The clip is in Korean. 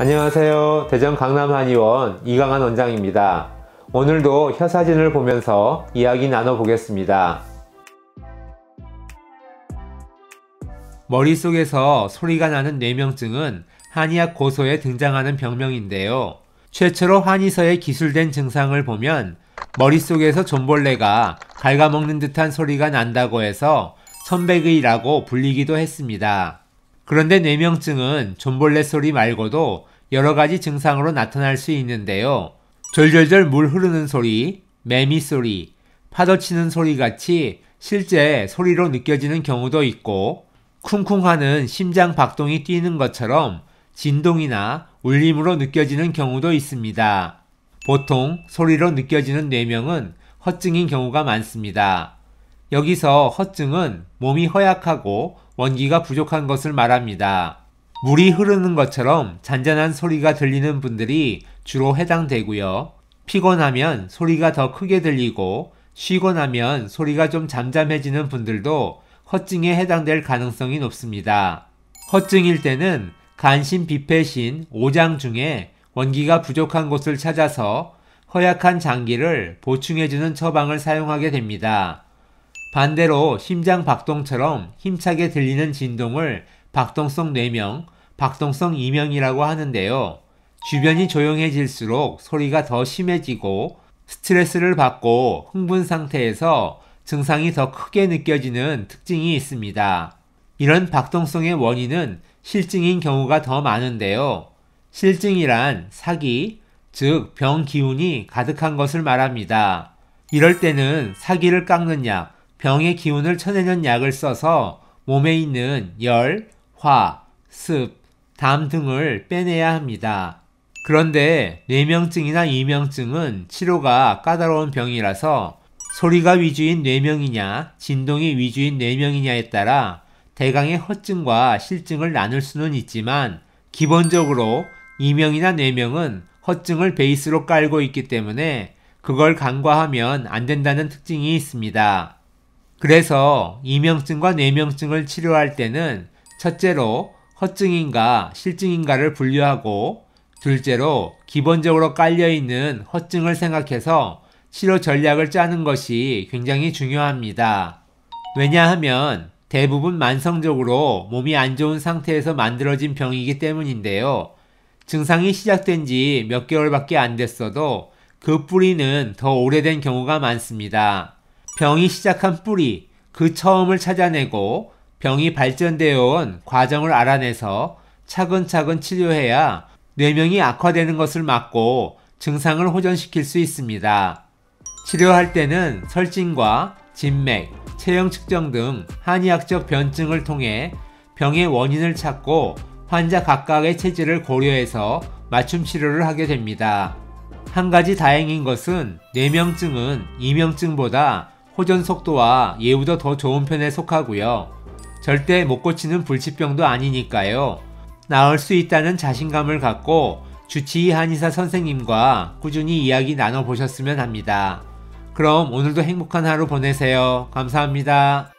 안녕하세요. 대전 강남한의원 이강한 원장입니다. 오늘도 혀 사진을 보면서 이야기 나눠보겠습니다. 머릿속에서 소리가 나는 뇌명증은 한의학 고서에 등장하는 병명인데요. 최초로 한의서에 기술된 증상을 보면 머릿속에서 존벌레가 갉아먹는 듯한 소리가 난다고 해서 천백의라고 불리기도 했습니다. 그런데 뇌명증은 존벌레 소리 말고도 여러가지 증상으로 나타날 수 있는데요. 졸졸졸 물 흐르는 소리, 매미 소리, 파도 치는 소리 같이 실제 소리로 느껴지는 경우도 있고, 쿵쿵하는 심장 박동이 뛰는 것처럼 진동이나 울림으로 느껴지는 경우도 있습니다. 보통 소리로 느껴지는 뇌명은 허증인 경우가 많습니다. 여기서 허증은 몸이 허약하고 원기가 부족한 것을 말합니다. 물이 흐르는 것처럼 잔잔한 소리가 들리는 분들이 주로 해당되고요. 피곤하면 소리가 더 크게 들리고 쉬고 나면 소리가 좀 잠잠해지는 분들도 허증에 해당될 가능성이 높습니다. 허증일 때는 간신 비폐신 5장 중에 원기가 부족한 곳을 찾아서 허약한 장기를 보충해주는 처방을 사용하게 됩니다. 반대로 심장 박동처럼 힘차게 들리는 진동을 박동성 뇌명, 박동성 이명이라고 하는데요. 주변이 조용해질수록 소리가 더 심해지고 스트레스를 받고 흥분 상태에서 증상이 더 크게 느껴지는 특징이 있습니다. 이런 박동성의 원인은 실증인 경우가 더 많은데요. 실증이란 사기, 즉 병 기운이 가득한 것을 말합니다. 이럴 때는 사기를 깎는 약, 병의 기운을 쳐내는 약을 써서 몸에 있는 열, 화, 습, 담 등을 빼내야 합니다. 그런데 뇌명증이나 이명증은 치료가 까다로운 병이라서 소리가 위주인 뇌명이냐 진동이 위주인 뇌명이냐에 따라 대강의 허증과 실증을 나눌 수는 있지만 기본적으로 이명이나 뇌명은 허증을 베이스로 깔고 있기 때문에 그걸 간과하면 안 된다는 특징이 있습니다. 그래서 이명증과 뇌명증을 치료할 때는 첫째로 허증인가 실증인가를 분류하고 둘째로 기본적으로 깔려있는 허증을 생각해서 치료 전략을 짜는 것이 굉장히 중요합니다. 왜냐하면 대부분 만성적으로 몸이 안 좋은 상태에서 만들어진 병이기 때문인데요. 증상이 시작된 지 몇 개월밖에 안 됐어도 그 뿌리는 더 오래된 경우가 많습니다. 병이 시작한 뿌리, 그 처음을 찾아내고 병이 발전되어 온 과정을 알아내서 차근차근 치료해야 뇌명이 악화되는 것을 막고 증상을 호전시킬 수 있습니다. 치료할 때는 설진과 진맥, 체형 측정 등 한의학적 변증을 통해 병의 원인을 찾고 환자 각각의 체질을 고려해서 맞춤 치료를 하게 됩니다. 한 가지 다행인 것은 뇌명증은 이명증보다 호전 속도와 예후도 더 좋은 편에 속하고요. 절대 못 고치는 불치병도 아니니까요. 나을 수 있다는 자신감을 갖고 주치의 한의사 선생님과 꾸준히 이야기 나눠보셨으면 합니다. 그럼 오늘도 행복한 하루 보내세요. 감사합니다.